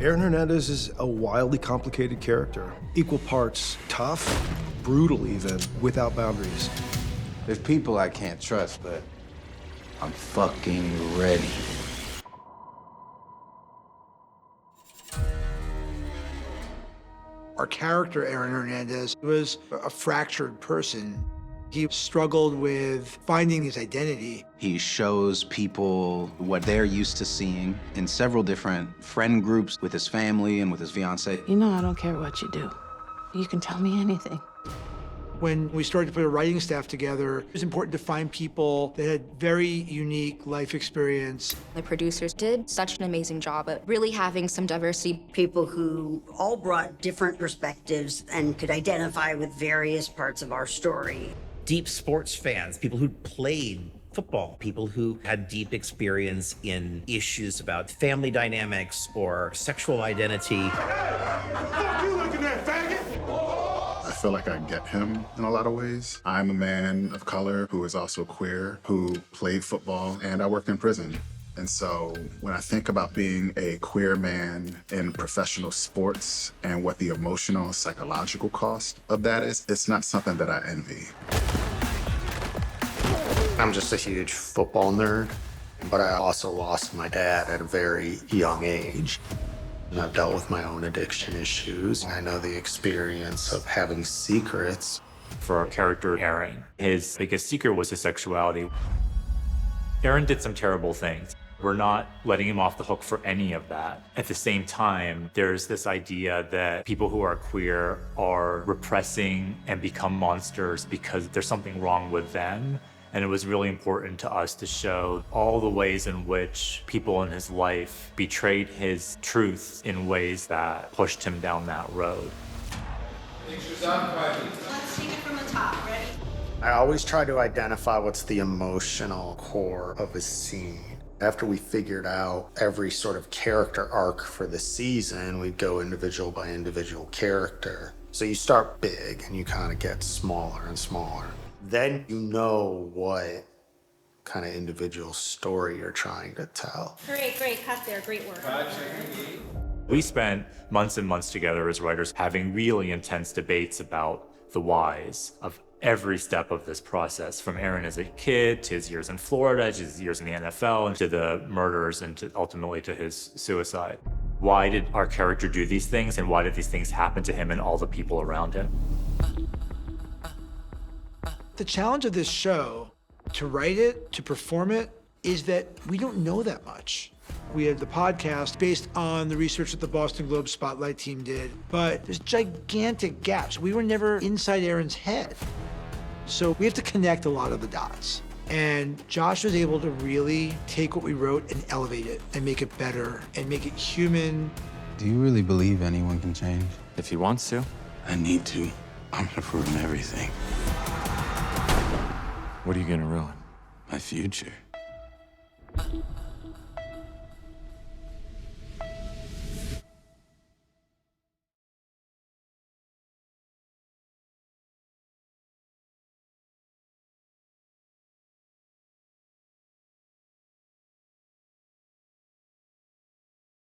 Aaron Hernandez is a wildly complicated character. Equal parts tough, brutal even, without boundaries. There's people I can't trust, but I'm fucking ready. Our character, Aaron Hernandez, was a fractured person. He struggled with finding his identity. He shows people what they're used to seeing in several different friend groups with his family and with his fiance. You know I don't care what you do. You can tell me anything. When we started to put a writing staff together, it was important to find people that had very unique life experience. The producers did such an amazing job at really having some diversity. People who all brought different perspectives and could identify with various parts of our story. Deep sports fans, people who played football, people who had deep experience in issues about family dynamics or sexual identity. Fuck you looking at, faggot! I feel like I get him in a lot of ways. I'm a man of color who is also queer, who played football, and I worked in prison. And so when I think about being a queer man in professional sports and what the emotional, psychological cost of that is, it's not something that I envy. I'm just a huge football nerd, but I also lost my dad at a very young age. And I've dealt with my own addiction issues. I know the experience of having secrets. For our character, Aaron, his biggest secret was his sexuality. Aaron did some terrible things. We're not letting him off the hook for any of that. At the same time, there's this idea that people who are queer are repressing and become monsters because there's something wrong with them. And it was really important to us to show all the ways in which people in his life betrayed his truth in ways that pushed him down that road. Let's take it from the top. Ready? I always try to identify what's the emotional core of a scene. After we figured out every sort of character arc for the season, we'd go individual by individual character. So you start big and you kind of get smaller and smaller. Then you know what kind of individual story you're trying to tell. Great, cut there, great work. We spent months and months together as writers having really intense debates about the whys of every step of this process, from Aaron as a kid to his years in Florida, to his years in the NFL, and to the murders, and ultimately to his suicide. Why did our character do these things, and why did these things happen to him and all the people around him? The challenge of this show, to write it, to perform it, is that we don't know that much. We had the podcast based on the research that the Boston Globe Spotlight team did, but there's gigantic gaps. We were never inside Aaron's head. So we have to connect a lot of the dots. And Josh was able to really take what we wrote and elevate it and make it better and make it human. Do you really believe anyone can change? If he wants to. I need to. I'm gonna prove him everything. What are you gonna ruin? My future.